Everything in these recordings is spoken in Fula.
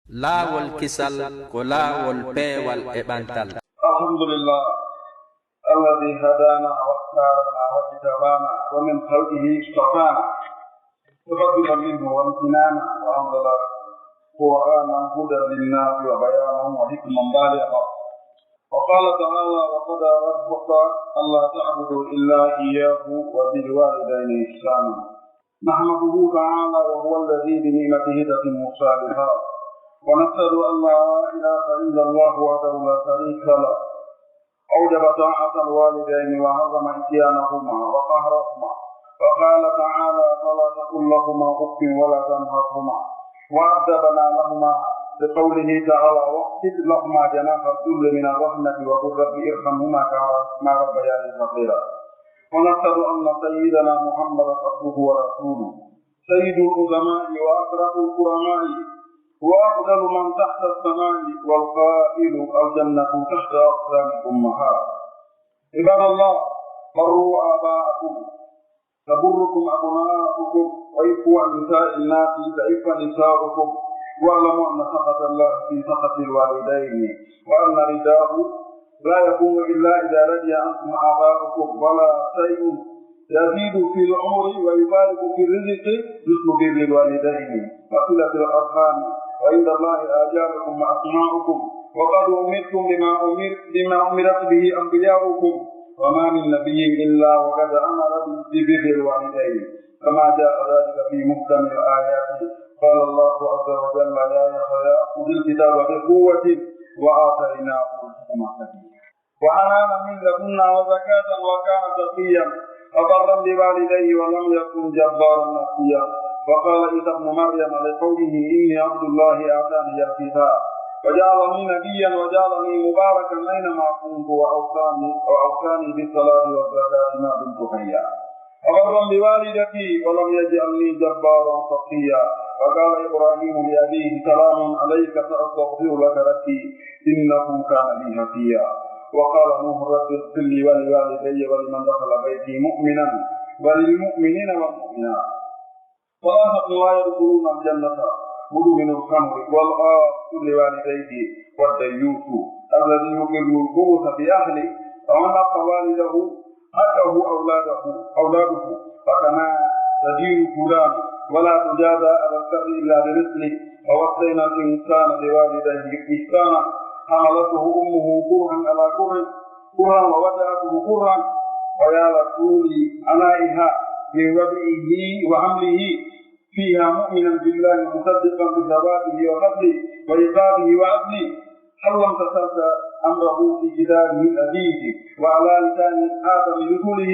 لا والكسل كلا والبي والإبانتل. الحمد لله الذي هدانا واختارنا واجتبانا ومن خلقه اصطفانا تفضلا منه وامتنانا وانزل قرانا هدى للناس وبيانا وحكما بالغا وقال تعالى وقضى ربك الا تعبدوا الا اياه وبالوالدين احسانا نحمده تعالى وهو الذي بنعمته تتم الصالحات ونشهد ان لا اله الا الله وحده لا شريك له أوجب طاعة الوالدين وعظم إتيانهما وقهرهما وقال تعالى فلا تقل لهما أف ولا تنهرهما وأدبنا لهما بقوله تعالى واخفض لهما جناح الذل من الرحمة وقل رب ارحمهما كما ربياني صغيرا ونشهد أن سيدنا محمدا عبده ورسوله سيد العظماء وأشرف الكرماء وأفضل من تحت السماء والقائل الجنة تحت أقدام الأمهات عباد الله بروا آباءكم تبركم أبناؤكم وإخوة نساء الناس ضعيف نساؤكم واعلموا أن سخط الله في سخط الوالدين وأن رداه لا يكون إلا إذا رضي عنكم آباؤكم ولا شيء يزيد في العمر ويبارك في الرزق مثل بر الوالدين وصلة الأرحام وعند الله آجالكم وأسماؤكم وقد أمرتم بما أمرت به أنبياؤكم وما من نبي إلا وقد أمر ببر الوالدين كما جاء ذلك في محكم الآيات قال الله عز وجل يا يحيى خذ الكتاب بقوة وآتيناه الحكم صبيا وحنانا من لدنا وزكاة وكان تقيا وبرا بوالديه ولم يكن جبارا نقيا وقال عيسى ابن مريم لقوله إني عبد الله آتاني الكتاب وجعلني نبيا وجعلني مباركا أينما كنت وأوصاني بالصلاة والزكاة ما دمت حيا وبرا بوالدتي ولم يجعلني جبارا شقيا وقال إبراهيم لأبيه سلام عليك سأستغفر لك ربي إنه كان بي حفيا وقال نوح رب اغفر لي ولوالدي ولمن دخل بيتي مؤمنا وللمؤمنين والمؤمنات ثلاثة لا يدخلون الجنة مدمن الخمر والآخر لوالديه والديوث الذي يقر الخبث في أهله ومن أخ والده حقه أولاده فكما تدين فلان ولا تجازى على السر إلا بمثله ووصينا الإنسان بوالديه إحسانا حملته أمه كرها على كرها ووضعته كرها ويا رسول عنائها من وضعه وحمله فيها مؤمنا بالله مصدقا بثباته وفضله وإيقاظه وعدله هل لم تسلت أمره في كتابه الأبيه وعلى لسان آدم رسله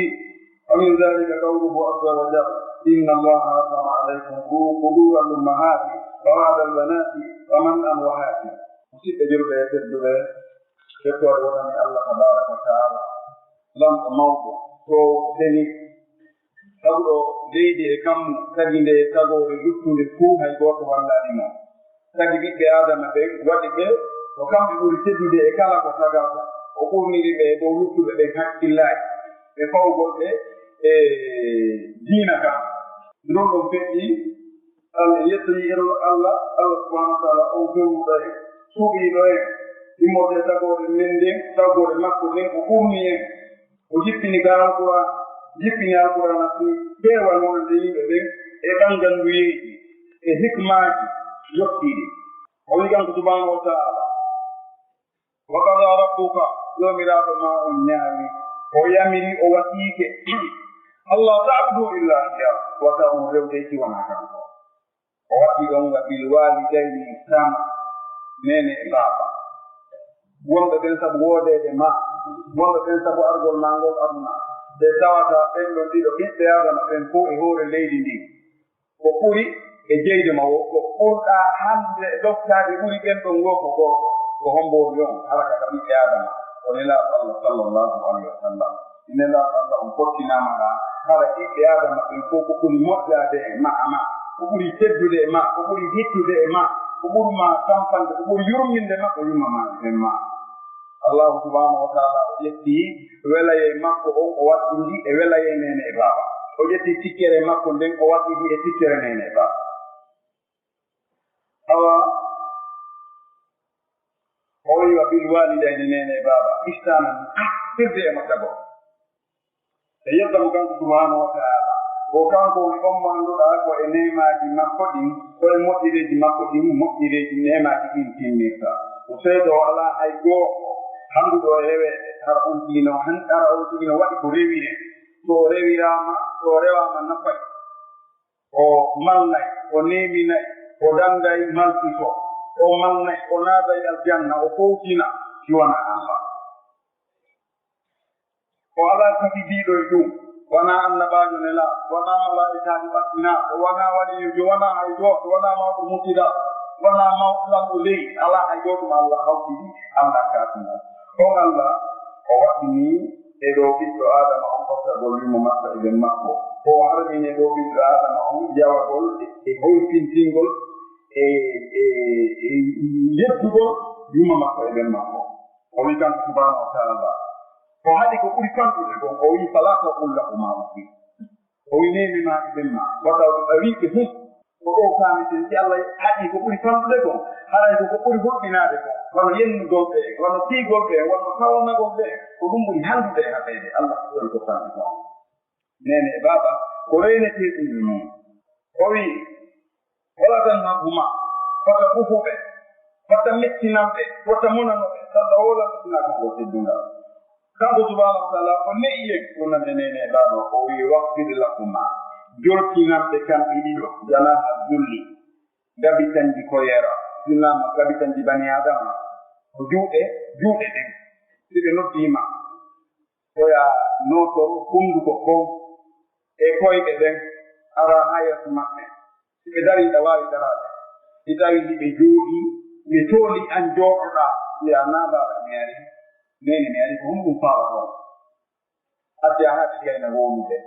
ومن ذلك قوله عز وجل إن الله حرم عليكم قبور الأمهات ووعد البنات ومنعا وحاكم وست جربة يتدبر يقول ورمي الله تبارك وتعالى لم موضوع تو سني tawɗo leydi e kammu tagi nde tagore luttude fuu hay goto wallanimo tagi ɓiɓɓe adama ɓe waɗi ɓe ko kamɓe ɓuri teddude e kala ko tagako o ɓurniri ɓe dow luttuɓe ɓen hakkillaji ɓe fawgolɓe e diina kam ɗon ɗon feƴƴi allah yettoyi eno allah subhanahu wa taala on fewnuɗo en suuɓiɗo en immorde tagore men nden tawgore makko nden o ɓurni en o jippini ga alquran jippini alquran fi ɓeewal wonande yimɓe ɓen e ɗanganduyeeji e hikmaji yottiɗi o wi kanko subhanahu wa taala wa qada rabbuka jomiraɗo ma on ñaami o yamiri o wasiike allah ta'budu illa iyyah wata on rewdeyki wona kanko o waɗi ɗon wa bil walidayni ihsana nene e baaba wonɓe ɓen sabu woodede ma wonɓe ɓen sabu argol ma ngol aduna ɓe tawata ɓen ɗon ɗiɗo ɓiɓɓe adama ɓen fof e hoore leydi ndi ko ɓuri e jeyde ma wo ko ɓurɗa hande e ɗoftade ɓuri ɓen ɗon ngo ko goto ko hombori on haraka ka ɓiɓɓe adama o nelaɗo allah sallllahu alayhi wa sallam nelaɗo allah on pottinama ɗa hara ɓiɓɓe adama ɓen fof ko ɓuri moƴƴade e ma ama ko ɓuri teddude e ma ko ɓuri hittude e ma ko ɓurma tampande ko ɓuri yurminde ma ko yummama ɓen ma Allah subhanahu wa ta'ala o ƴetti welaye makko o waɗɗindi e welaye nene e baba o ƴetti tikkere makko nden o waɗɗindi e tikkere nene e baba awa وبالوالدين نيني بابا إحسانا ترجع متبو يقدم كان سبحانه وتعالى وكان كون أمان لولا وإنما دي مكودين والمؤمن دي مكودين مؤمن دي نعمة دي إنتيميكا وسيد الله أيقو الحمد لله هرأون تينو هرأون تينو وقت ريوي تو ريوي راما تو ريوا من نفاي o malnay o neminay o danday maltiso o malnay o naaday aljanna o fowtina siwana Allah o ala tafidiɗo e ɗum wona annabajo nela wona malaikaji ɓattina wona waliyo wona hay goto wona mawɗo mutida wona mawɗo lamɗo leydi ala hay goto ma Allah hawtidi Allah katina on Allah o waɗini e ɗo ɓiɗɗo adama on foftagol yummo makko e ɓen makko o harmine ɗo ɓiɗɗo adama on jawagol e hoytintingol e yettugol yummo makko e ɓen makko o wi kanko subhanahu wa taala o haɗi ko ɓuri famɗude ɗon o wi fala taqullahuma ufi o wi nemima e ɓen ma wata wiɓe fof ko ɗo kamiten si Allah haɗi ko ɓuri famɗude kon haray ko ɓuri hoɗɗinade kon wono yennugol ɓe wono tiigol ɓe wono tawnagol ɓe ko ɗum ɓuri handude e haɓede Allah ɗon ko famɗi kon nene e baba ko reynete ɗum noon o wi wala tan nabbuma wata ɓufuɓe wata mettinamɓe wata munanoɓe tadda wola mettina konko teddungal kanko subhanahu wa taala o ne'iyen wonande nene e baba o wi waqfide lakuma joltinamɓe kamɓe ɗiɗo janaha julli gabitanji koyera sinnama gabitanji bani adama ko juuɗe ɗen siɓe noddima koya notoro hunduko kon e koyɓe ɓen ara ha yeeso maɓɓe siɓe dari ɗa wawi darade si tawi ɓe jooɗi ɓe tooli an jooɗoɗa wiya nabaɗa mi ari nene mi ari ko hum ɗum fawa toon adde a haɓe gayna wownude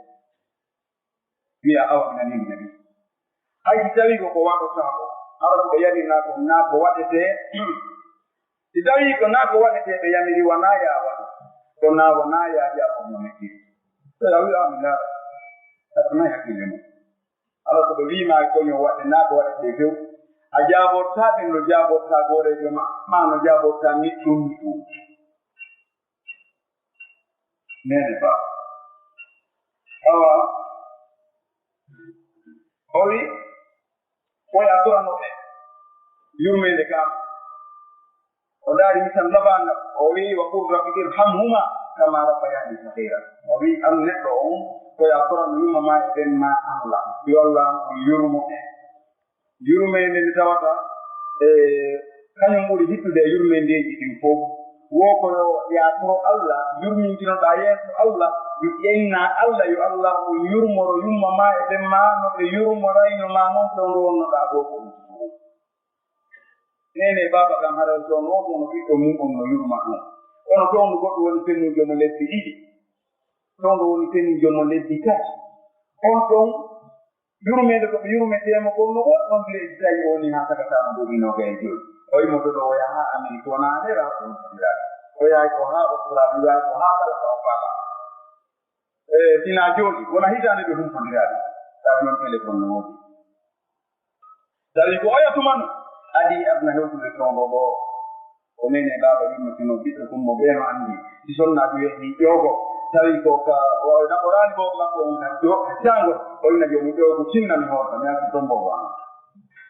wiya awa nanimi nabi hay si tawi ko waɗotako ara ko ɓe yamirna ko na ko waɗete si tawi ko na ko waɗete ɓe yamiri wona yawa ko na wona yaaji a kono mekkiri so a wi'ami laara satanayi hakkille mum ala ko ɓe wima koño waɗe na ko waɗete few a jabortaɓe no jaborta gorejo ma no jaborta niɗɗum nene ba awa o wi oya toranoɓe yurmede kam o daari misan labanga o wi wa qul rabbi irhamhuma kama rabbayani saghira o wi an neɗɗo on koya torano yumma ma e ɓen ma Allah yo Allah yurmo en yurmede nde tawata e kañum ɓuri hittude e yurmendeji ɗin fof wo koyo yatoro Allah yurmintinoɗa yeeso Allah yo ƴeyna Allah yo Allah o yurmoro yumma ma e ɓen ma no ɓe yurmorayno ma noon to nde wonnoɗa ɗo ko nene baba kam haray to no ɗo no ɓiɗɗo muɗum no yurma ɗum kono to ndu goɗɗo woni pennujo mo lebbi ɗiɗi to ndu woni pennujo mo lebbi tati on ɗon yurmede ko ɓe yurmetemo ko no woɗɗon leydi tawi woni ha tagatama ɗoɗinoga e joyi o yimo to ɗo o yaha Amérique wona ndera ɗon fotiraɗe o yahay ko ha Australie yahay ko ha kala ka o fala sina jooɗi wona hitande ɓe humfodiraɗe tawi noon téléphone no woodi tawi ko oyatumano adi adna hewtude tondo ɗo o nene baba yimmatino ɓiɗɗo kummo ɓeeno andi si sonna ɗu yehi ƴogo tawi ko ka naɓorani bo makko on cango o yina jomu ƴogo tinnami hoota mi alti tombogo an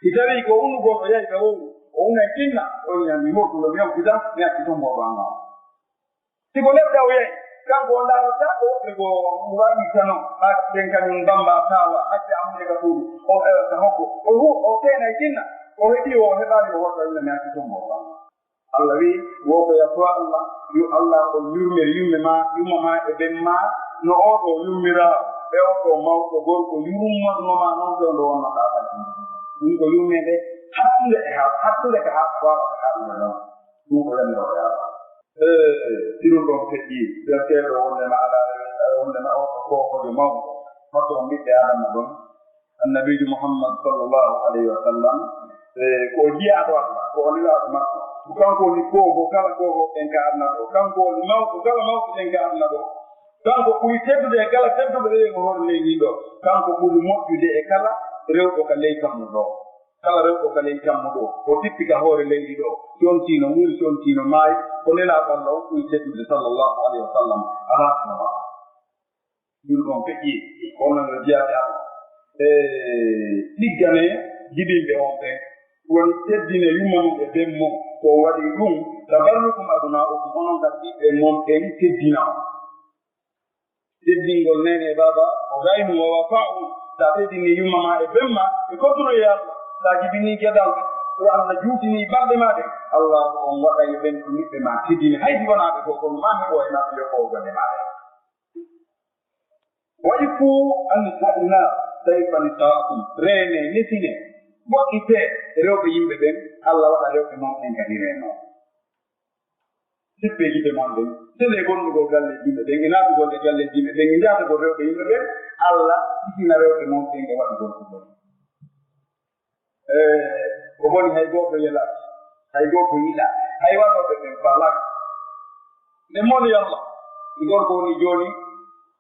si tawi ko unnugol o yahi ɓe wowru o unay tinna o yinami hottulo mi hewtita mi alti tombogo an on siko leɗɗa o yahi kanko o ndaarata ko woɓɓe ko waɗi tano ha ɓen kañum bamba tawa acce amde ka suudu o ewata hokko o teenay tinna o heɗi o heɓani o hoɗɗo ina mi alti tombogo an Allah wi wo ko yatwa Allah yo Allah o yurmir yumma ma e ɓen ma no oɗo yurmira ɓe oɗo mawɗo gorko yurmornoma noon ɗo nde wonnoɗa fay ɗum ko yurmede hattude ko wawata haɗude noon ɗum ko yamiro yaaba siɗum ɗon feƴƴi ɓerteɗo wondema ala wondema oɗo kokojo mawɗo hoto ɓiɓɓe adama ɗon annabijo Muhammad sallllahu alayhi wa sallam ko jiyaɗo Allah ko o lilaɗo makko kanko woni koko kala koko ɓen ka adna ɗo kanko woni mawɗo kala mawɗo ɓen ka adna ɗo kanko ɓuri teddude e kala tedduɓe ɗe ko hoore leydi ɗo kanko ɓuri moƴƴude e kala rewɗo ka ley kammu ɗo kala rewɗo ka ley kammu ɗo o tippi ka hoore leydi ɗo contino muri contino maayi ونلا الله ويجد صلى الله عليه وسلم على سما يقولون كي كون الرجال digane gidimbe onbe woni teddine yumam e demmo ko wadi dum tabarrukum aduna o kono gaddi e mom en teddina teddingol nene baba o gaymu wa wafa'u ta teddini yumama e bemma e kodro ya ta gibini gedal to Allah juutini balde made Allah on wada e ben nibbe ma teddini haydi wana be ko ma ko e na yo ko gane made waifu an-nisa'ina sayfa nisa'akum rene nisine mo ite rewbe yimbe ben Allah wada rewbe mon en kadi reno sippe yimbe mon ben tele gonno go galle yimbe ben ina go galle yimbe ben ina go rewbe yimbe ben Allah isina rewbe mon en wada go ko ko boni hay go to yela hay go to yila hay wado be balak ne mo ni Allah igor ko ni joni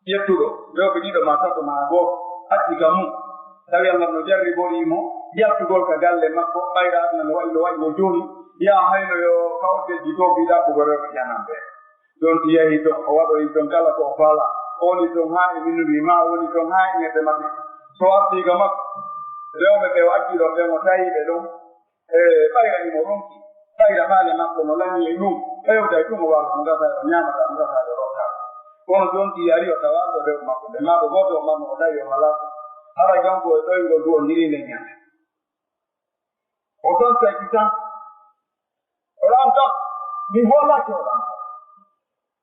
yettudo rewbe dido ma tato ma go attigamu tawi Allah no jarri bonimo yattugol ka galle makko bayra adna no wayi joni ya hayno yo kawte di to bida ko rewbe janambe don tiyahi to o wado don kala ko fala oni to ha e minu bi ma oni to ha e de mabbe so attiga mak rewbe be watti do be mo tayi be do bayra ni mo ronki bayra male makko no lani e dum e o dai ko mo wa ngata nyama ngata do kono don ti ari o tawando be makko be mabo goto mammo dai o mala ara gango e doy go duo niri ne nyame o don ta kita oranta mi hola ko oranta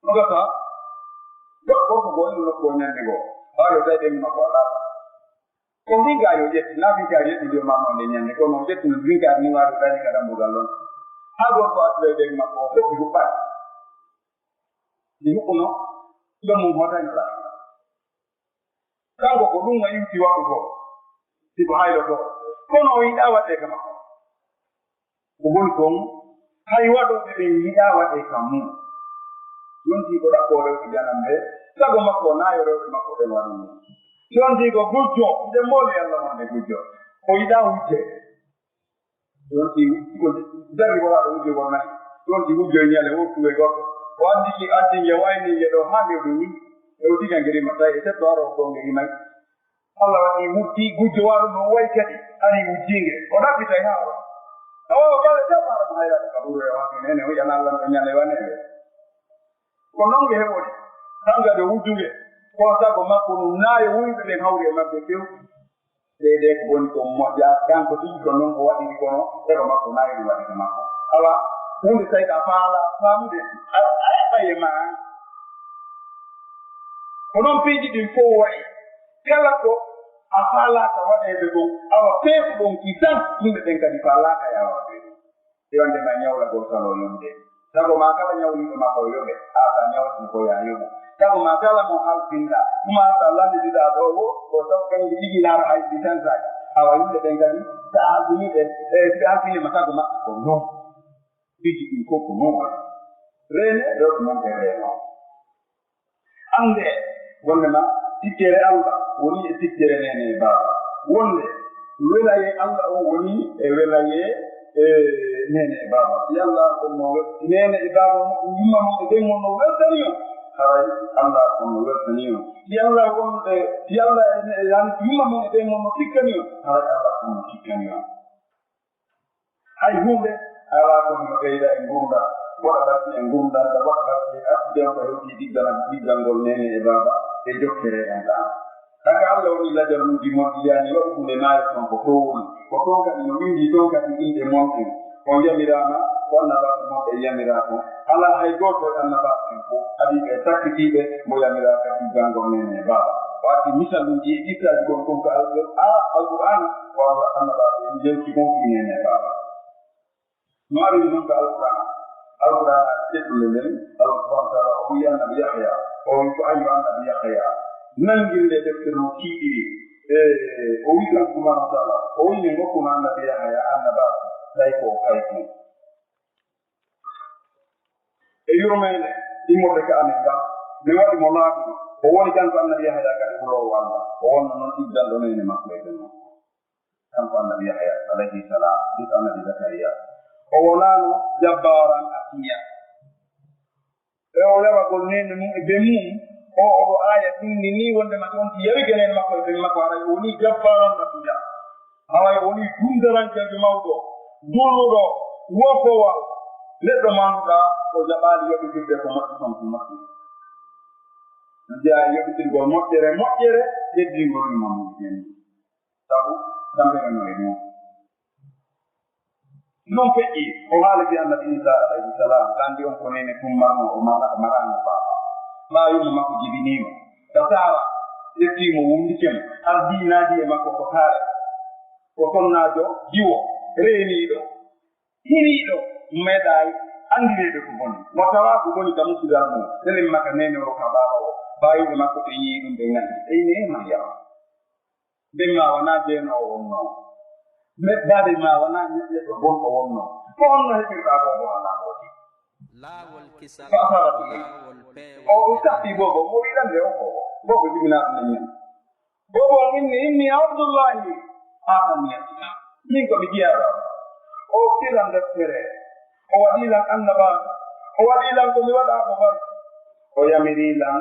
magata do ko go ni no ko nyande go ari dai de makko ala ko mi ga yo je na bi ga ye di mammo ne nyande ko no je tu bi ga ni wa dai ga mo galon ha go ba de makko ko bi ba ni ko no yo mo hoda la tango ko dum ayi ti wa ko ti ba haylo ko kono yi dawa de kama ko gon ko hay wado be yi dawa de kamu yonti ko da ko re ko janambe sago makko na yo re makko de wanu yonti ko gujjo de mole Allah ma de gujjo ko yi dawa uje yonti ko dari wala uje wona yonti gujjo nyale wo kuwe go wandi andi yawani yedo hande duni e odi ngiri mata e to aro ko ngiri mai Allah ni muti gujwaru no way kadi ari ujinge oda pita hawa kale jama na hayra ka buru ya wani nene o yana Allah nyale wane ko nonge he wodi tanga de ujunge ko sa ko makko naye wuybe den hawre mabbe kew de ko woni ko mo ja kan ko ko non ko wadi ko no e ko makko naye di wadi ko makko ala hunde sai ka fala famude ay ma onon piji din fo way kala ko afala ka wade be go awa pef bon kisan yimbe den ka di fala ka ya wade e wande ma nyawla go salo yonde sago ma kala nyawli ma ko yobe ata nyawli ko ya yobo sago ma kala mo halfinda kuma Allah di da dogo ko to kan di la ay di tan sa awa yimbe den ka di ta azumi de ta azumi ma ko ma ko no piji din ko no rene do mo rene ande wonde ma tikkere Allah woni e tikkere nene baba wonde welaye Allah o woni e welaye nene baba yalla ko no nene e baba yimma mo de mo no weltaniyo hay Allah ko no weltaniyo yalla wonde yalla yani yimma mo de mo no tikkaniyo hay Allah ko no tikkaniyo hay hunde ala ko no beida e ngurda wala e ngurda da wala e asde ko yoki diggal nene e baba e jokkere en da daga Allah woni la jaru di mo yani wa ko le naal ko to ka ni windi to ka ni inde mo ko yamirama wala ba mo e yamirako ala hay goto annaba ko adi be takitibe mo yamiraka diggal nene baba wati misaluji ikal ko ka al-Qur'an wala annaba e jewti mo nene baba mari non ka al-Qur'an al-Qur'an tebule len al-Qur'an ta o ya nabi Yahya o ko ayu nabi Yahya nangirde deftere kiidi o wi kan subhanahu wa ta'ala o wi ne ko nabi Yahya annaba dai ko kayko e yurmene immo de ka amenga ne wadi mo laatu o woni kan ko nabi Yahya ka de lo wala o won non tiddal do ne makko e den kan ko nabi Yahya alayhi salam di nabi Zakariya o wolano jabbaran atiya e o yawa gol nene mum e be mum o oɗo aya tinni ni wonde ma on yawi genen makko e be makko ara woni jabbaron nasiya away woni dundarankejo mawɗo dulluɗo wofowa neɗɗo manduɗa o jaɓali yoɓitirde ko moƴƴi kon ko moƴƴi jeeya yoɓitirgol moƴƴere heddingol imamuɗo jeni sabu dambere no e noon non feƴƴi o haalati annabi isa alayhi salam kandi on ko nene tummarno o marano baba ɓayimo makko jibinima tasara ƴettimo wundikemo ardinaji e makko ko taare ko sonnajo jiwo reeniɗo hiriɗo meeɗayi andireɓe ko boni mo tawa ko boni ka musidal mum selen makka nene o ka baba o bayiɓe makko ɓe yii ɗum ɓe ngandi eyne mariama ɓemma wona jeenowo wonno meɗɗade ma wona neɗɗo gonɗo wonno ko onno heɓirɗa ɗo o ala woodi laawol kisal laawol peewol o sappi bobo mo wiɗande o bobo jibinaɗo ne ñen bobo inni abdoullahi amaniyata min ko mi jiyaɗo o silan deftere o waɗilan annabaka o waɗilan ko mi waɗa ko bari o yamirilan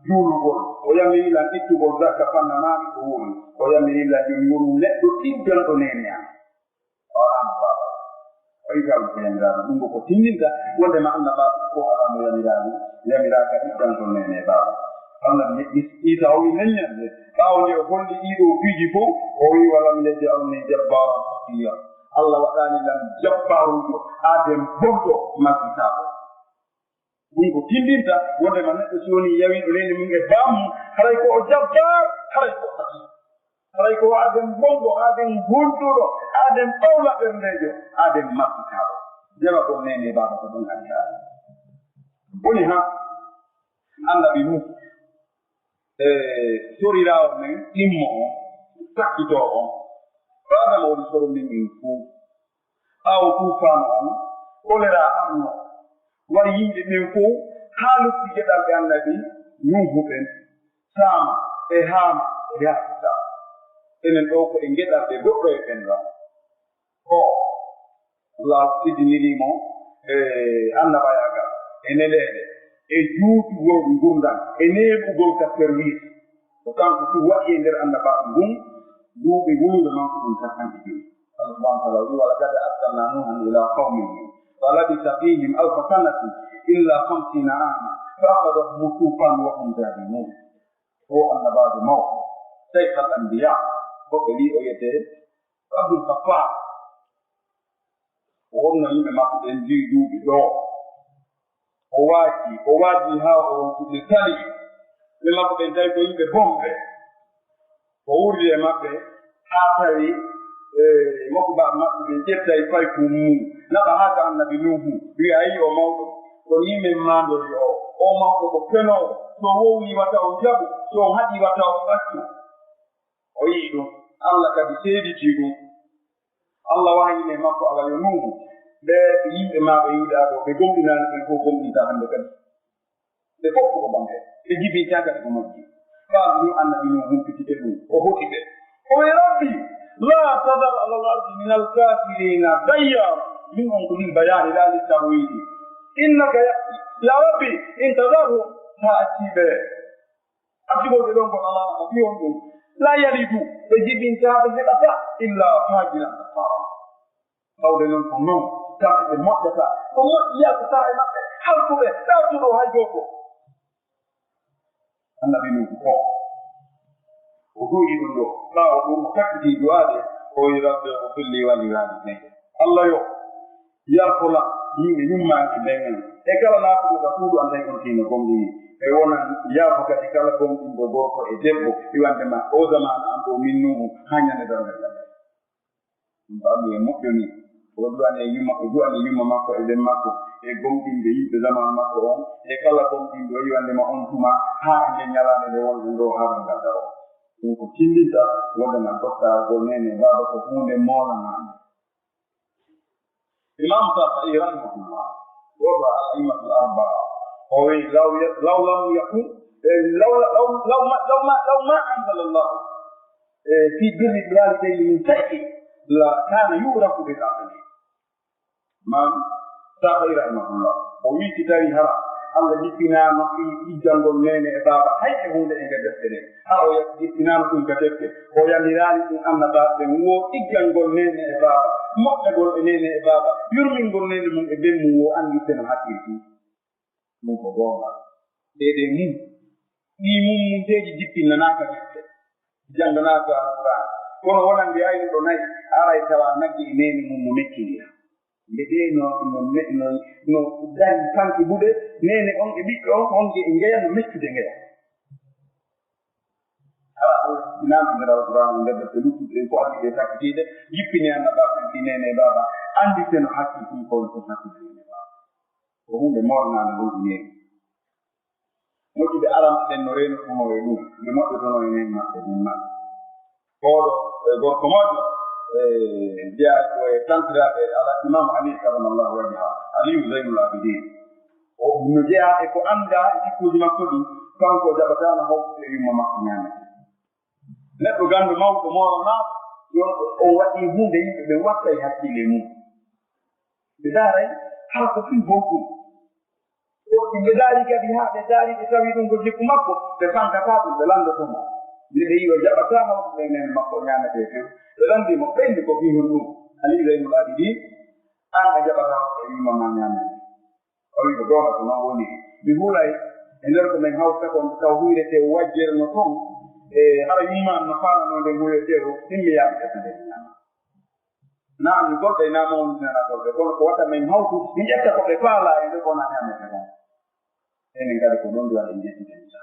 juulugol o yamirilan ittugol zakka fannanaami ko woni o yamirilan ɗum woni neɗɗo ɗigganɗo nene an o alano baba o yigal ko yamiraɗo ɗum ko tinninta wondema annabaka ko alano yamiraka ɗigganɗo nene baba Allah isa o wi neññande ɓaawo nde o holli ɗiɗo piiji fof o wi walam yedde alni jabbaran faqiya Allah waɗani lam jabbarujo aden bonɗo makkitaɓo ɗum ko tindinta wondema neɗɗo so woni yawiɗo leydi mum e bammu haray ko o jabbar haray ko taki haray ko aden bonɗo aden gonɗuɗo aden ɓawla ɓerndejo aden makkitaɓo jama ko nene baba ko ɗum andi ha woni ha annabi mum sorirawo men immo o sakkito o adama woni soro min min fuu ɓaawo tuufano on kolera arno wari yimɓe ɓen fof haa lutti geɗal ɓe annabi nuuhuɓen saama e haama e hassita enen ɗo ko e geɗal ɓe goɗɗo e ɓen ɗon o allah sidinirimo e annabayagal e neleɗe e juutugol gurdam e neeɓugol ka service ko kanko fu waɗi e nder annabaɓe ngun duuɓi wuluɓe manko ɗum capanɗe joyi allah subahana taala wi wala gade arsalna nuhan ila qawmihi falabisa fihim alfa sanatin illa 50 ama faakadahum tufan wa hum zalimun o annabajo mawko cheikh al anbiya goɓɓe wi o yette abdul kafar o wonno yimɓe makko ɓen jii duuɓi ɗo o waaji haa o wontude tali ɓe makko ɓen tawi ko yimɓe bomɓe o wurdi e maɓɓe haa tawi mokkubaɓe maɓɓe ɓe ƴettay fay ko mum naɓa haa ka annabi nuhu wi a yii o mawɗo kono yimɓe maandori o mawɗo ko fenoowo so wowni wata o jaɓu so haɗi wata o ɓaccu o yii ɗum allah kadi seeditii ɗum allah wahine makko ala yo nuhu ɓe yimɓe ma ɓe yiɗa ɗo ɓe gomɗinaani ɓen fof gomɗinta hannde kadi ɓe fof ko ɓamɓe ɓe jibinta kadi ko moƴƴi ɓaal ɗum annabi no humpitite ɗum o hoɗi ɓe o wi rabbi la tadar ala l ardi min alkafirina dayyara min on ko lil bayani la litarwidi innaka ya rabbi in tadarhu ha acciɓe acciɓoɓe ɗon kon ala a fiyon ɗum la yalidu ɓe jibinta ɓe heɗata illa fajiran kafara tawde noon ko non kamɓe ɓe moƴƴata ko moƴƴi yaltata e maɓɓe halkuɓe ɗartuɗo hay goto annabi nuhu ko o duyi ɗum ɗo ɓaawo ɗum o takkiti du'aade o wi rabbi ghfirli wa li walidayya allah yo yarkola yimɓe yummaaki ɓen e kala naatuɗo ka suudu anday on tiino gomɗini e wonan yaafo kadi kala gomɗinɗo gorko e debbo iwandema o zamana an ɗo min nuhu haa ñande darndeɗaɗe ɗum ko allah e moƴƴoni o du'ane yumma makko e ɓen makko e gomɗinde yimɓe zaman makko on e kala gomɗinɗo o yiwandema on tuma haa e nde ñalaande nde wonɗen ɗo haaɗo ngadda o ɗum ko tindinta wondema dottago nene baba ko hunde moolanaande imam Shafi'i rahimahullah woɗo al-a'immatu al-arba'a o wi law lam yakun law ma anzala Allah fi birri al-walidayni min shay'in la kana yurafu bil aqli imam Shafi'i rahimahullah o wi si tawi hara Allah jippinaama fi jangol nene e baaba hayde hunde e nder deftere haa o jippinaama ɗum ka defte o yamiraani ɗum annabaaɓe wo iggangol nene e baaba moƴƴagol e nene e baaba yurmingol nene mum e bemmum wo annditeno hakkilti ɗum ko goonga ɗeɗe mum ɗi mum mumteeji jippinanaaka defte jannganaaka alquran kono wonan mbi ayno ɗo nayi aray tawa nagge e nene mum mo mekkinira nde ɓe no dari kanke buɗe nene on e ɓiɓɓe on ge e ngeya no meccude ngeya ala allah jippinaama nder alquran nder defte luttuɗe ko addi ɓe takkitiide jippini annabaaɓe ɗi nene e baaba annditeno hakkiti kon ko hakkiti nene baaba ko hunde mornaande wonɗi nene moƴƴuɓe aranɗen no renotono e ɗum nde moƴƴotono e nen maɓɓe nen maɓɓe oɗo gorko moƴƴo jeya ko e tantiraɓe ala imam ali karamallahu wajha aliyu zeynul abidin o no jeya e ko annda e jikkuji makko ɗi kanko jaɓatano hawtude e yumma makko ñamete neɗɗo gandu mawɗo moronaaɗo yon o waɗi hunde yimɓe ɓe watta e hakkille mum ɓe daaray hala ko fii hokkum ɓe daari kadi haa ɓe daari ɓe tawi ɗum ko jikku makko ɓe fankata ɗum ɓe landotomo nde ɓe yiwa jaɓata hawtude e nene makko ñamete few ɓe landimo ɓeyndi ko fihon ɗum ali zeynul abidin an a jaɓata hawtude e yumma ma ñamete o wi ko goonga ko noon woni mi huulay e nder ko min hawta kon taw huyrete wajjerno toon e hara yumman no faanano nde huyetero timmi yaaɓe ƴetta nde ñama naami goɗɗe namawndinana goɗɗe kono ko watta min hawtu mi ƴetta ko ɓe faala e nde kona ñamete kon enen kadi ko ɗon duwaɗe jettide misa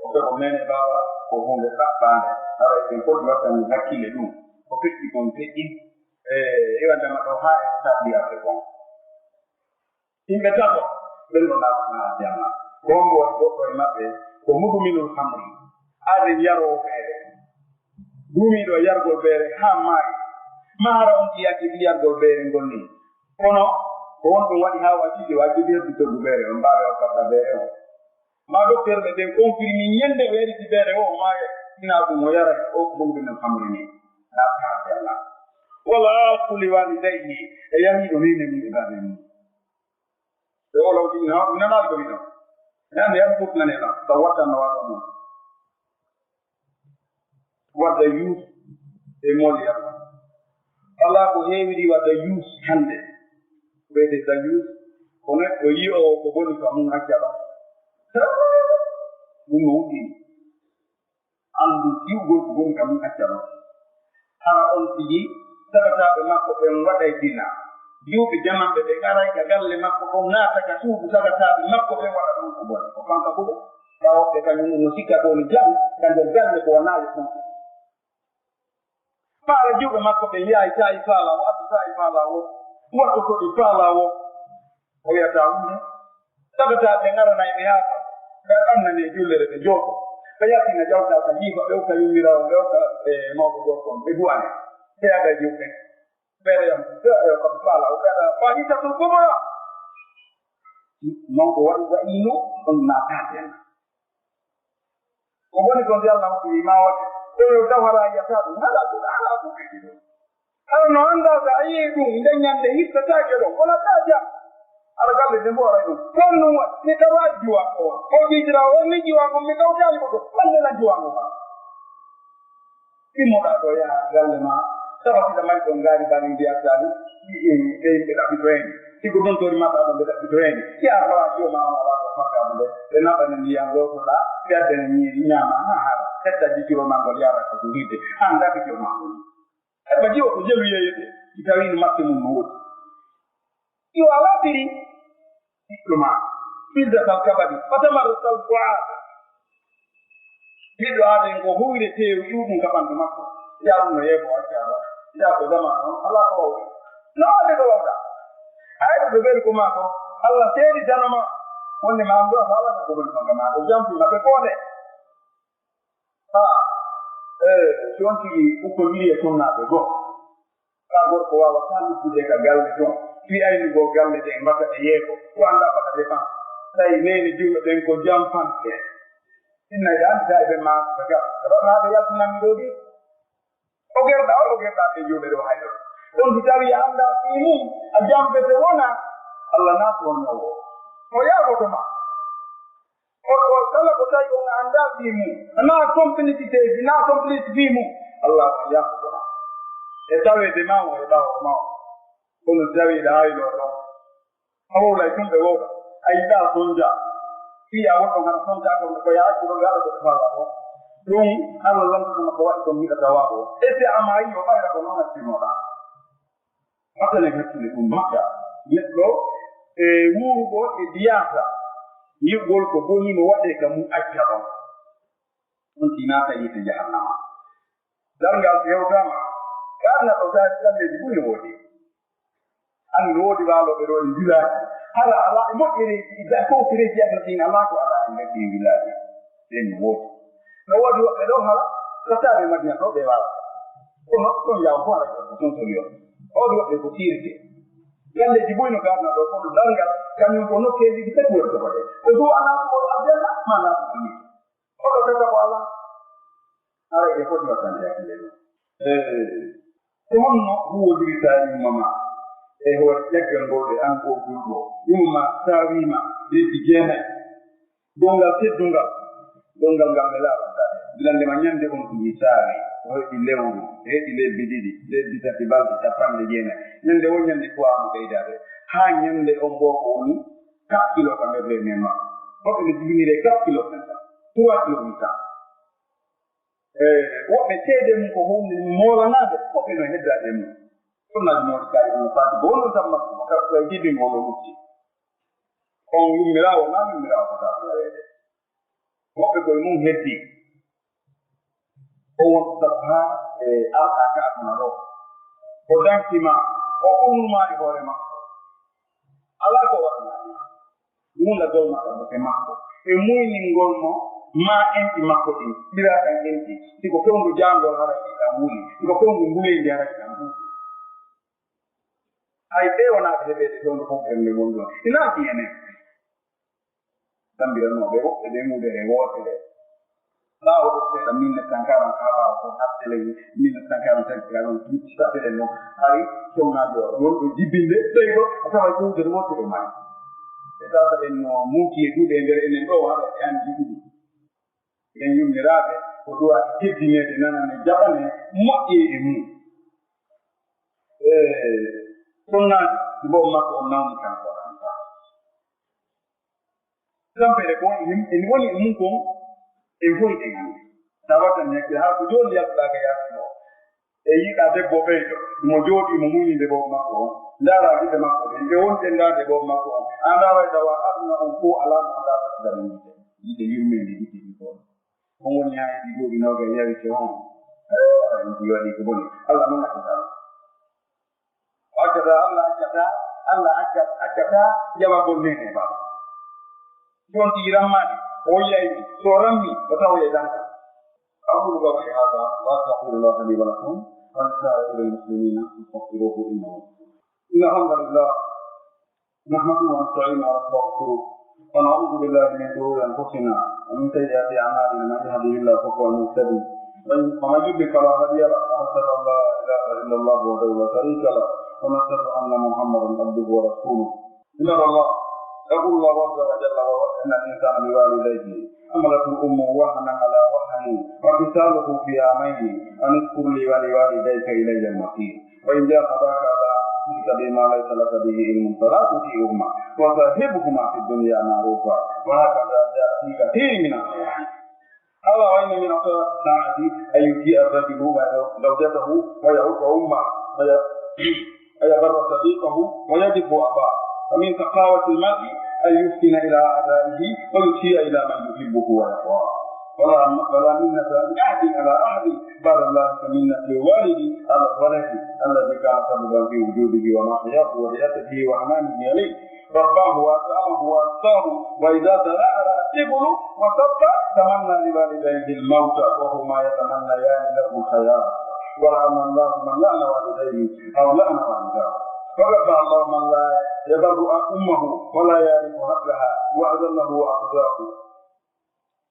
o ko nene baaba ko hunde ɗaɓɓande hara en foti wattani hakkille ɗum ko feƴƴi kon feƴƴi iwandema ɗo haa e taɓliyarde kon yimɓe tato ɓen ɗo naɓanaa jamma gongo woni goɗɗo e maɓɓe ko muduminol hamri arde yaroo ɓeere duumiiɗo yargol ɓeere haa maayi maara on ƴiyaki ɗi yargol ɓeere ngol ni kono ko won ɗum waɗi haa waɗiɗi wajjudi heɓɓitoldu ɓeere on mbaawe hokkatta ɓeere on ma docteur ɓe ɓen confirmi ñande o yariti ɓeere o maaye ina ɗum o yara o ko muduminol hamri ni naɓaa jamma wala kulli walidayni e yahiiɗo nene mum e baaɓe mum e olawdi nanaɗo ɗo mino ñande yan fof nanena taw wattanno waɗa noon wadda yuus e molli allah alaa ko heewiri wadda yuus hannde wiyete da yuus ko neɗɗo yi'o ko boni ka mum accala ɗum no wuɗɗini anndu yiwgol ko boni ka mum accala hara on tigi sagataaɓe makko ɓen waɗay dina juuɓe jamanɓe ɓe garay ka galle makko on naata ka suudu sagataaɓe makko ɓen waɗa ɗum ko bone ko kanka ɓuɗo tawoɓe kañum no sikka ɗoni jam ka nder galle ko wonaayi son faala juuɓe makko ɓe yahay saayi faala o addu saayi faala o waɗɗo toɗi faala o o wiyata hunde sagataaɓe ngaranay ɓe yaaka ɓe annane jullere ɓe jooɗo ɓe yaltina jawtaa ka jiifa ɓe hokka yummirawo ɓe hokka e mawɗo gorkon ɓe duwane ɓe yaga juuɓe ɓeeɗeyam kam faala o ɓeɗa fahitatul kubra non ko waɗi wayino on naataten ko woni ko mbi allah hoɗi ma waɗe ɗoyo dawara yiyata ɗum haɗa ɗuɗa hala ɗuɗeɗi ɗo ala no anndaga a yii ɗum nde ñande hittataake ɗo wonata jam aɗa galle de mbo aray ɗum ɗon ɗum waɗi mi tawa jiwango o jijira o ni jiwango mi kawtani ko ɗo ɓallena jiwango ma ɗimmoɗa ɗo yaha galle ma tawaɗiɗa mari ɗon ngaari bani mbiyatani ɓe yimɓe ɗaɓɓito heen sigo ɗon tori maɗa ɗo ɓe ɗaɓɓito heen yaa tawa joma on ala ko fakkaɓe ɓe ɓe naɓane ndiyam gotoɗa ɓe addene ñiiri ñaama ha haara hedda jikiroma ngol yara ko to hirde an ɗaɓɓitoma ɗum heɓa jiwa ko jelu yeyete si tawino maɓɓe mum no woodi yo a waɗiri ɓiɗɗo ma ɓirdatal kaɓaɗi fatamartal goaka ɓiɗɗo aɗen ko huyre teew ƴuɗum kaɓandu makko yaa ɗum no yeego accala yaa ko dama noon ala ko wawde no ade ko wawɗa ayɗo ɓe ɓeri ko ma ko allah seedi danoma wonde ma am ɗo a fawata ko woni maga ma ɓe jamfima ɓe koode ha si on tigi ukkol wiye sunnaɓe goo ka gorko wawata luttude ka galle toon fi aynugo galle ɗe mbata e yeego ko anda ɓata dépense tawi nene juuɓe ɗen ko jamfanɓe innayi ɗa andita eɓe maako ɓe gam raɓaɓe yaltinanmi ɗo ɗi o gerɗa ɓe juuɓe ɗo hayɗo ɗon si tawi a annda fi mum a jamfete wona allah naatu on nowo ويابطما وكلا بتاعي on anda bimu na complete te na complete bimu Allah yabطما etawe de mawo ebawo mawo kono zawi da ayi lo awo la kumbe wo aida sonja pia woto ngana sonja ko ya ko ngala ko fala ko dum alo lan ko ko ko mi da tawago ese amai yo ba ko nona timoda hata ne kitile kumbaka yetlo wurgo e diata yigol ko boni no wade kam ajjaba on tinata yite jahannama dangal yewtama kana to da kalle di buni wodi an wodi walo be do dilati hala ala mo ire da ko kire ti abati Allah ko ala inde di bilati den wodi no wodi be do hala kata be madina to be wala ko ya ko ala ko to yo odo be ko tirke yalle di buni ga na do ko dangal kan ko no ke di tek wor ko bade ko do ana ko abdalla mana ni odo be ko ala ala e ko di watan ya kile ko no wodi ta mama e ho yakkan gode an ko gurgo yuma tawima de bijena dongal gamela dilande manyande on di sari o di lewu e di le bididi le bitati balde tapande jena nyande wonyande ko am kaydade ha nyande on boko ni 4 kilo kambe le nema ko be divinire 4 kilo kanta 3 kilo mita wo be tede mu ko homni mola nade ko be no hedade mu kuna mmoja on fati bono tamma ko ka jibi mono mutti on yumirawo na yumirawo ka wede ko be ko mun heddi o sabha alaka na ro ko dankima ko umma di hore ma ala ko wala mun la dolma ko ke makko e muy ni ngolmo ma enti makko di dira kan enti tiko ko ndu jango hara ita muli tiko ko ndu ngule ndi hara ita muli ai te ona deve de don ko prende mondo ina tiene tambira no bevo e de mu de wote de la o se da minne tankara kaba ko hattele minne tankara tankara non ti sta de no ai sonna do non jibinde tego atawa ko de wote de mai e da de no muki e dude ndere en do wala e an jibidi en yumirabe ko do a tibine de nana ne jabane mo e mu sunna bo makko on nawni kan ko anta sampere ko in woni mun ko e foyde tawata ne ke ha ko joli yakka ga yasino e yida de bobedo mo jodi mo muni de bo makko ndara de makko de won de ndade bo makko anda wa dawa adna on ko ala mo da ta de yide yumme de diti ko on woni ha di go bino ga yawi ke on ndi wadi ko boni Allah mo ngata Allah akada jawab boleh ba don tiramani oyai sorami bataw ya dan aku juga berkata wa taqulullah li wa lakum wa sa'iril muslimina fastaghfiruhu inna alhamdulillah nahmaduhu wa nasta'inuhu wa nastaghfiruh wa na'udzu billahi min shururi anfusina wa min sayyiati a'malina man yahdihillahu fa huwal muhtadi wa man yudlil fala hadiya lahu wa ashhadu an la ilaha illallah wahdahu la sharika lahu ونشهد أن محمدا عبده ورسوله إن الله يقول الله عز وجل ووصينا الإنسان بوالديه حملته أمه وهنا على وهن وفصاله في عامين أن اشكر لي ولوالديك إلي المصير وإن جاهداك على أن تشرك بما ليس لك به علم فلا تطيعهما وصاحبهما في الدنيا معروفا وهكذا جاء في كثير من الآيات ألا وإن من الساعة أن يطيع الرجل زوجته ويعوق أمه ويبر صديقه ويجب أباه ومن ثقافة المرء أن يحسن إلى أعدائه ويسيء إلى من يحبه ويقواه ولا منة لأحد على أحد بعد الله كمنة للوالد على الولد الذي كان سببا في وجوده ومحياه ورئته وحنانه عليه رباه وأكرمه وأستاه وإذا ترعرع الطفل وصب تمنى لوالديه الموت وهما يتمنيان له الحياة ورحم الله من لعن والديه أو لعن والداه فرب الله من لا يبر أمه ولا يعرف حقها وأذله وأخذاه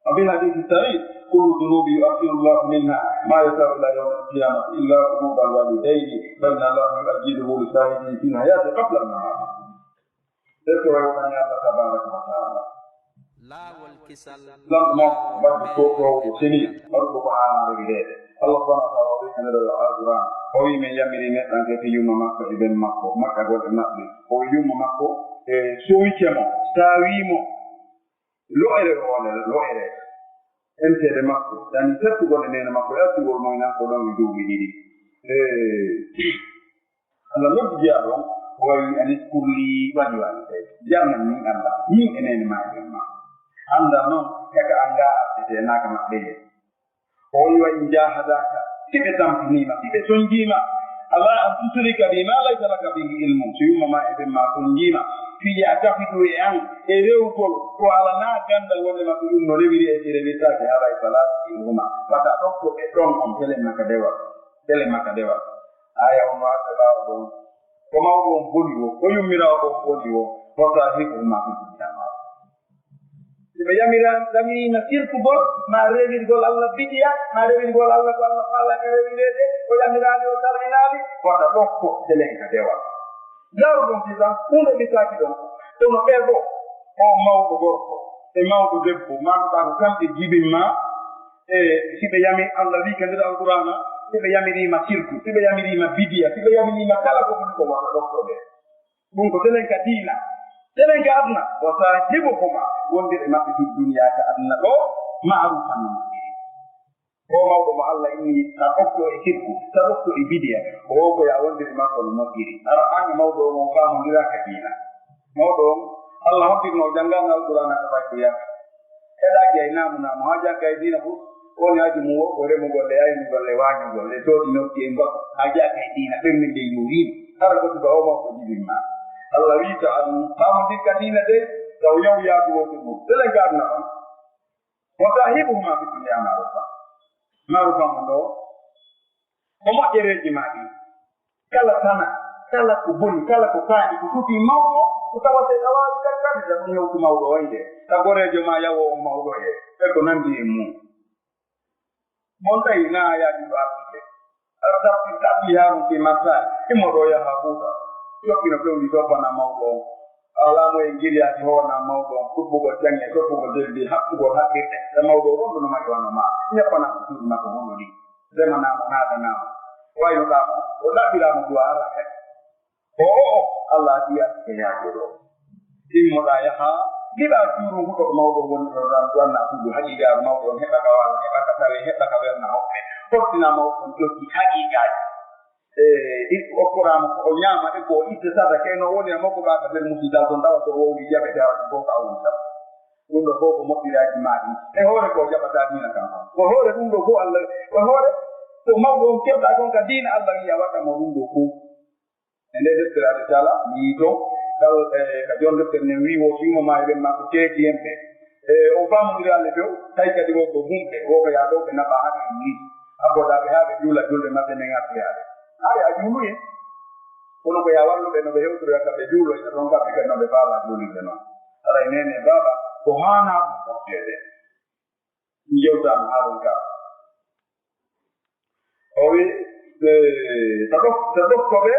وفي الحديث الصحيح كل ذنوب يؤخر الله منها ما يسر إلى يوم القيامة إلا ذنوب الوالدين فإن الله يؤجله لصاحبه في الحياة قبل الممات detto way wona Allah tabaraka wa ta'ala lawol kisal lam mo ba ko sini arko ko ana rede Allah subhanahu wa ta'ala wi kana do al-Qur'an o wi men yamiri ne tan ke yuma makko e ben makko makka go e mabbe o yuma makko e so wicemo tawimo lo ere ente de makko dan tettu go ne makko atu go moy nan ko don do mi didi Allah no diaro o wi anis kulli wadi jangan min Allah ni enen ma anda non kaga anga ate naka mabbe o yiwa jahadaka tibe tampinima tibe sonjima Allah an tusrika bima laysa laka bihi ilmun suyuma ma ebe ma sonjima fi atafidu an e rewgol ko ala na gandal wonde ma dum no rewiri e rewita ke ala salati huma pata dokko e don on tele maka dewa aya on wa tabaw don ko mawdo boni wo ko yumira ko boni wo ko ta hiku ma fi jama be yamiran dami na sirku bol ma rewir gol Allah bidiya ma rewir gol Allah ko Allah falla ke rewirede ko yamirani o tarinali ko ta dokko tele ka dewa law don tida kuno bitaki don to no bebo o mawdo gorko e mawdo debbo ma ta ko kambe jibimma e sibe yami Allah wi kan dal Qur'ana sibe yamiri ma sirku sibe yamiri ma bidiya sibe yamiri ma kala ko wala dokko be bun ko tele ka dina tele ka adna wa sahibuhuma wonde e mabbe dunya ka adna do ma'rufan ko mawdo ma Allah inni ta okko e sirku ta okko e bidiya o ko ya wonde ma ko no diri ara an mawdo mo faamu dira ka dina mawdo Allah hokki no jangal al-Qur'an ka bakiya eda ge namu na haja ka dina fu o ni aji mu o re mo golle ay mo golle wañu golle to no tiemba haja ka dina be min de yuri ara ko to o ko dibima Allah wi ta an faamu dikka dina de daw yow ya ko ko tele garna wa sahibuhuma fi dunya ma'rufa mondo ko moƴƴereji maɗi kala tana kala ko boni kala ko kaaɗi ko tuti mawɗo ko tawate ɗawawi kakkade da ɗum yewtu mawɗo wayde tagorejo ma yawo o mawɗo e ko nandi e mum mon tawi na yaji ɗo artide aɗa tappi kaɓɓi harum fi massage immoɗo yaha ɓuuta yoɓɓino fewndi toppana mawɗo o alamo e giriyaji hoona mawɗo on ɗuɓɓugol jange toppugol deldi haɓɓugol haqqirɗe e mawɗo o ɗum no mari wano ma ñeppana ko tuuɗi makko honɗoni remanamo naadanamo waynoɗamo o ɗaɓɓiramo duwa ara kadi o Allah diya e yaajo ɗo immoɗa yaha giɗa juuru huɗo mawɗo woni ɗo ɗan duwanna suudu haqiqaru mawɗo on heɓaka wala heɓaka tawe heɓaka werna hoɓɓe fortina mawɗo on joggi haqiqaji okkorama ko ñaama e ko itte sata kayno woni e makko ɓaaka nder musidal ɗon tawa so wowri jaɓe tawata fof ka woni sata ɗum ɗo fof ko moƴƴiraji maɗi e hoore ko jaɓata dina kam ko hoore ɗum ɗo fof Allah ko hoore ko mawɗo on keɓɗa kon ka dina Allah wiya waɗamo ɗum ɗo fof e nde deftere Allah taala yii to taw ka jon deftere nen wi wo simo ma e ɓen makko teeki yemɓe o famodiri Allah few tawi kadi wo ko humɓe wo ko yaa ɗo ɓe naɓa haɓe ni abboɗaɓe haa ɓe juula julde maɓɓe nden artiyaɓe ay a juuluye kono ko ya walluɓe no ɓe hewtorata ɓe juulo e ɗon kamɓe kadi no ɓe faala juulirde noon ara e nene baba ko haana moftede mi yewtama haaɗum ka o wi ta ɗoftoɓe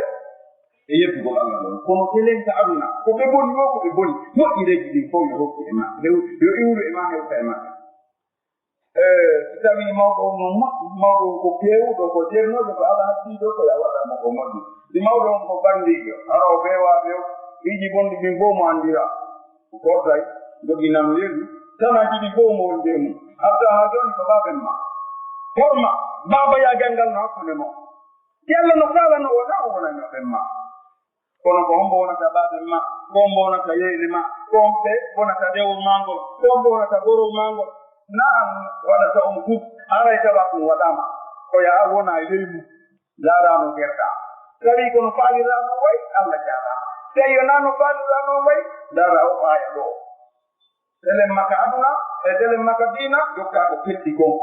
e yettugol Allah ɗon kono telenka aduna ko ɓe boni wo ko ɓe boni moƴƴireji ɗin fof yo hokku e maɓɓe yo iwru e ma hewta e maɓɓe si tawi mawɗo on no moƴƴi mawɗo on ko pewuɗo ko jernoɗo ko Allah haddiɗo ko ya waɗamo ko moƴƴi si mawɗo on ko bandiɗo ara o beewaɓe iji bonɗi ɗin fof mo andira kotay joginano yeru tanaji ɗi fof mo wonde mum hadda ha joni ko baben ma horma baba yagal ngal no hakkude mo yalla no falano wona o wona ñoɓen ma kono ko hombo wonata baben ma ko hombo wonata yeyli ma ko homɓe wonata dewol mangol ko hombo wonata gorol mangol na'am waɗata on kuf haray tawa ɗum waɗama ko yaa wona leymu jarano gerɗa tawi kono faalirano way Allah jarama tawi yo nano faalirano way dara o aya ɗo telen maka aduna e telen maka dina jokka ko ketti kon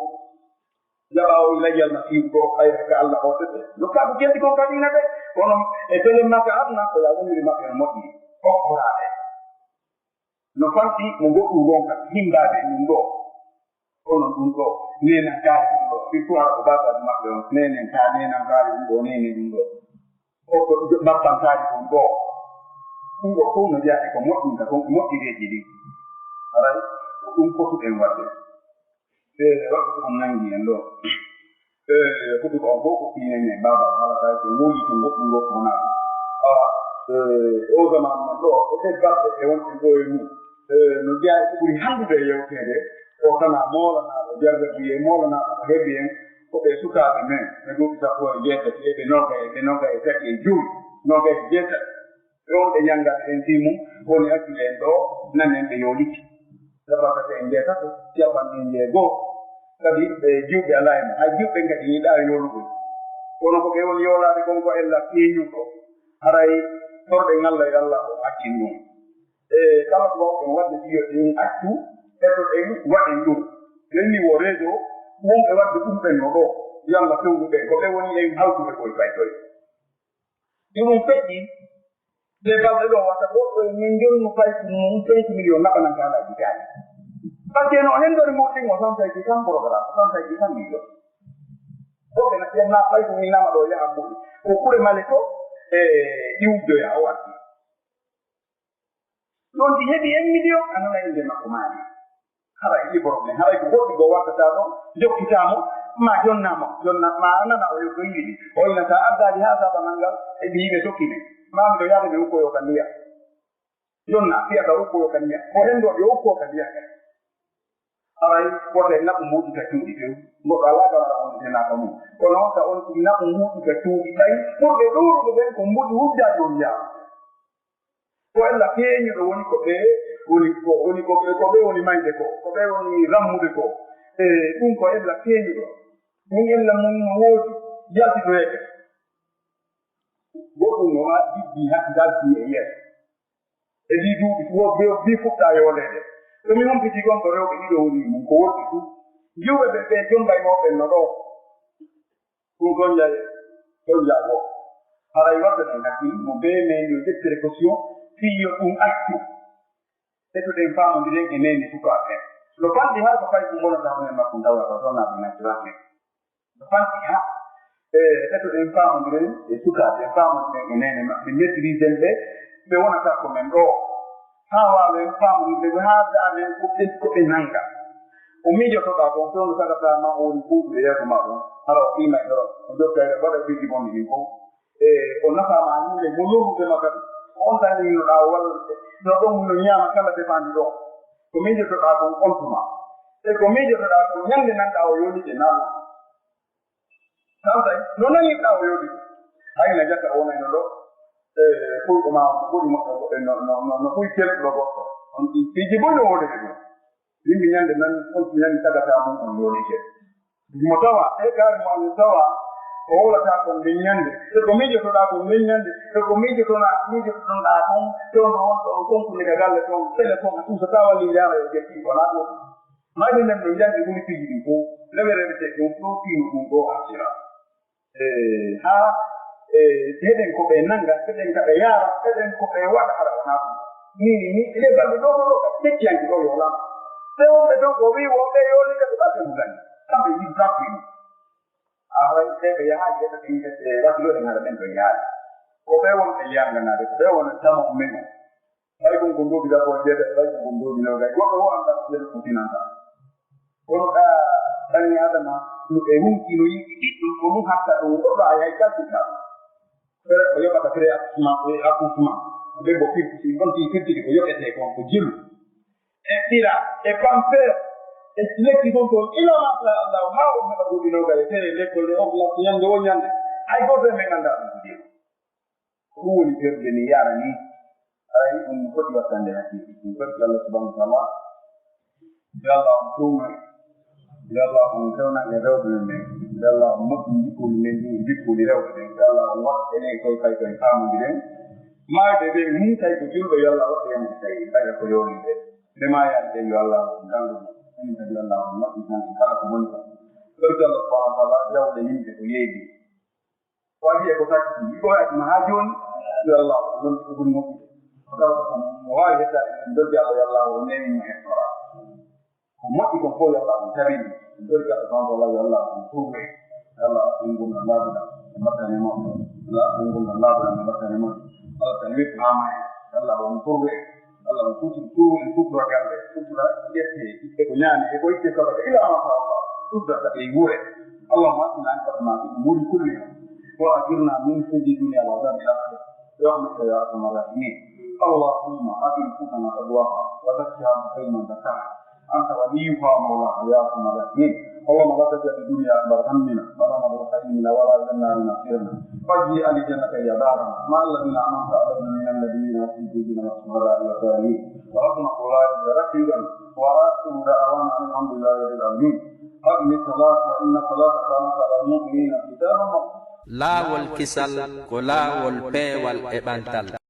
jaɓa o ilayal nasibu ɗo ayta ka Allah hotete jokka ko ketti kon ka dina de kono e telen maka aduna ko yaa woniri maɓɓe no moƴƴi okkorade no fanti mo goɗɗum ronka himbaɓe ɗum ɗo kono ɗum ɗo nenen kaari ɗum ɗo surtout ko basaji maɓɓe on nenen ka nenen kaari ɗum ɗo nenen ɗum ɗo o ko bappantaari ɗum ɗo ɗum ɗo fof no jeeya ko moƴƴinta ko moƴƴireeji ɗi aray ɗum fotuɗen waɗde waɗde ko nangi en ɗo foti ko on fof ko fiinen e baba halata so woodi to goɗɗum ɗo ko naa o zaman men ɗo e ɗe garɗe e wonɗen ɗo e mum no jeeya ko ɓuri hanndude e yewteede o kana moolanaaɗo jarde wiye moolanaaɗo ko heɓi en ko ɓe sukaaɓe men ɓe duuɓi sappo e jeetati e ɓe noga e tati e joyi noga e jeetati on ɓe ñanngaɓe en fii mum woni hakkille en ɗo nanen ɓe yooliki sabakate en jeetato capanɗe jeegoo kadi ɓe jiwɓe alaa e mum hay jiwɓe kadi yiɗaa yoolugol kono ko ɓe woni yoolaade konko ella keeñuko haray torɗe ngalla e allah o accin ɗum e kala ko wawɗen waɗde fiyo ɗen accu etoɗen waɗen ɗum renni wo réseau wonɓe waɗde ɗumɓen no ɗo yalla fewnuɓe ko ɓe woni en hawtuɓe koye baytoye ɗumum feƴƴi te balɗe ɗo wata goɗɗo min jonno faytu mum 5 millions naɓanan kalaji gaani par ce que no henndori moɗɗin o tan sayki tan programme o tan sayki tan million woɓɓe na ƴenna faytu min nama ɗo yaha mbuɗi ko kure male to e iwjoya o warti ɗon si heɓi 1 million a nana inde makko maani hara iɗi probléme haray ko goɗɗi go wattata ɗon jokkitamo ma jonnama ma nana o yo yiɗi o ina sa addali ha saba nanngal e ɓi yimɓe jokkine mami ɗo yaade ɓe ukkoyo ka ndiya jonna fiyata ukkoyo ka ndiya o henndu ɓe ukko ka ndiya haray wote naɓu mbuuɗi ka cuuɗi ɓew goɗɗo ala gawara on denaka mum kono on ka on si naɓu mbuuɗi ka cuuɗi ɓay ɓurɓe ɗuuɗuɓe ɓen ko mbuɗi wujjaji on jaa ko ella keeñuɗo woni ko ɓe woni ko ɓe woni mayde ko ɓe woni rammude ko e ɗum ko ella keeñuɗo ɗum ella mum no woodi jaltitoyeke goɗɗum no ma ɗiɗɗi dalti e yeeso e ɗi duuɓi wo bi fuɗɗa yooleede so mi hompiti gon ko rewɓe ɗiɗo woni mum ko woɗɗi fu jiwɓe ɓe ɓe jombaynoɓen no ɗo ɗum ɗon jaye ɗon jago haray wadde ɗen hakkil mo be men yo ƴetti précaution fiyo ɗum accu etoɗen famodiren e neni sukaaɓe no fanɗi har ko fay ko gonata honen makko tawata sonnaɓe naturate no fanɗi ha etoɗen famodiren e sukaaɓe famodiren e nene maɓɓe maîtrisen ɓe ɓe wonata ko men ɗo ha wawen famodide ɓe ha damen koɓe nanga o miijotoɗa ɗon fewno sagata ma o woni kuuɗude yeeso ma ɗon hara o ɓima e ɗoro o jokkayde waɗa ɓigi bonɗi ɗin fof e o nafama hinde mo lorrude ma kadi on tan yinoɗa wallude no ɗon no ñaama kala defandi ɗo ko miijotoɗa ɗon ontuma e ko miijotoɗa ɗon ñande nanɗa o yoɗide nanno tawtay no naniɗɗa o yoɗide hayna jaka wonayno ɗo ɓurɗo ma no ɓuri moƴƴo no ɓuri kelɗo goɗɗo on ɗi fiji boy no wodete ɗum yimɓe ñande nan on ñande tagata mum on yoɗike mo tawa e kaari mo no tawa o wolata kon nden ñande e ko miijotoɗa kon nden ñande e ko miijotoɗonɗa kon tewno wonɗo o konkude ka galle toon téléphone a tusa ta walli yaara e jetti wona ɗum mayde nden no jande ɗum fiji ɗin fof rewerede ɗum fof fiino ɗum ɗo accira ha heɗen ko ɓe nanga heɗen ka ɓe yaara heɗen ko ɓe waɗa haɗa wona ɗum ni ile balɗe ɗo ɗo ka tekkiyanki ɗo yolama te wonɓe ton ko wi wonɓe yoli kadi ɓaɗe mo gandi kamɓe yiɗi tappino aray ɓe yahaaji heɗa ɗin gese wattiloɗen haɗa ɓen ɗo yaali ko ɓe wonɓe liyanganade ko ɓe wona tamo men ɓay ɗum ko nduuɓi gabo jeeɗe ɓay ɗum ko nduuɓi nogay goɗɗo wo anda ko jeeɗe kutinanta kono ɗa ɗanni adama no ɓe hunki no yiɗi ɗiɗɗum ko ɗum hatta ɗum goɗɗo a yahay calcita fere ko yoɓata pré accouchement ɓe bo firtiti gonti firtiti ko yoɓete kon ko jilu e ɗira e pamper e lekki ɗon toon ila masha allahu ha on heɓa ɗuuɗi nogay te lekkol de ordonnance ñande o ñande hay goto e men ganda ɗum ko jilu ko ɗum woni ferude ni yaara ni ay ɗum foti wattande hakkille ɗum foti allah subahanahu wa taala yo allah on tuuma yo allah on fewnange rewɓe men yo allah on moƴƴi jikkuli men ɗi jikkuli rewɓe ɓen yo allah on waɗa enen koye kay koye famodiren maayde ɓe mum tawi ko julɓe yo allah waɗa en tawi ɓayda ko yowni ɓe nde maayani ɓe yo allah on gandu enen kadi yo allah on moƴƴi tan kala ko woni kam foti allah subahanahu wa taala jawɗe yimɓe ko yeedi waɗi e ko takki ɗo aduna ha joni yo allah on ko ɓuri moƴƴi o tawta ko mo wawi hettade en doggi allah yo allah o newimo hettora ko moƴƴi kon fof yo allah on tabini doggi allah subahanahu wa taala yo allah on tuuɓe yo allah aɗen gumna laaɓuɗa e battane moƴƴo yo allah aɗen gumna laaɓuɗa e battane moƴƴo allah tan wettu hama en Allah on turbe Allah on tutu en tutu ragambe tutu la yete itte ko nyani e ko itte ko ila ma Allah tutu da e gure Allah ma tin an ma muri kulli wa ajirna min fidi dunya wa azab al-akhirah rahmatu ya arhamar rahimin اللهم آت نفوسنا تقواها وزكها خير من زكاها أنت وليها مولاها يا أرحم الراحمين اللهم لا تجعل الدنيا أكبر همنا ولا مبلغ علمنا ولا إلى النار مصيرنا واجعل الجنة يا دارنا مع الذين أنعمت عليهم من النبيين والصديقين والشهداء والصالحين ورحمة الله رشيدا وآخر دعوانا أن الحمد لله رب العالمين أقم الصلاة فإن الصلاة كانت على المؤمنين كتابا لا والكسل ولا والبي والإبانتال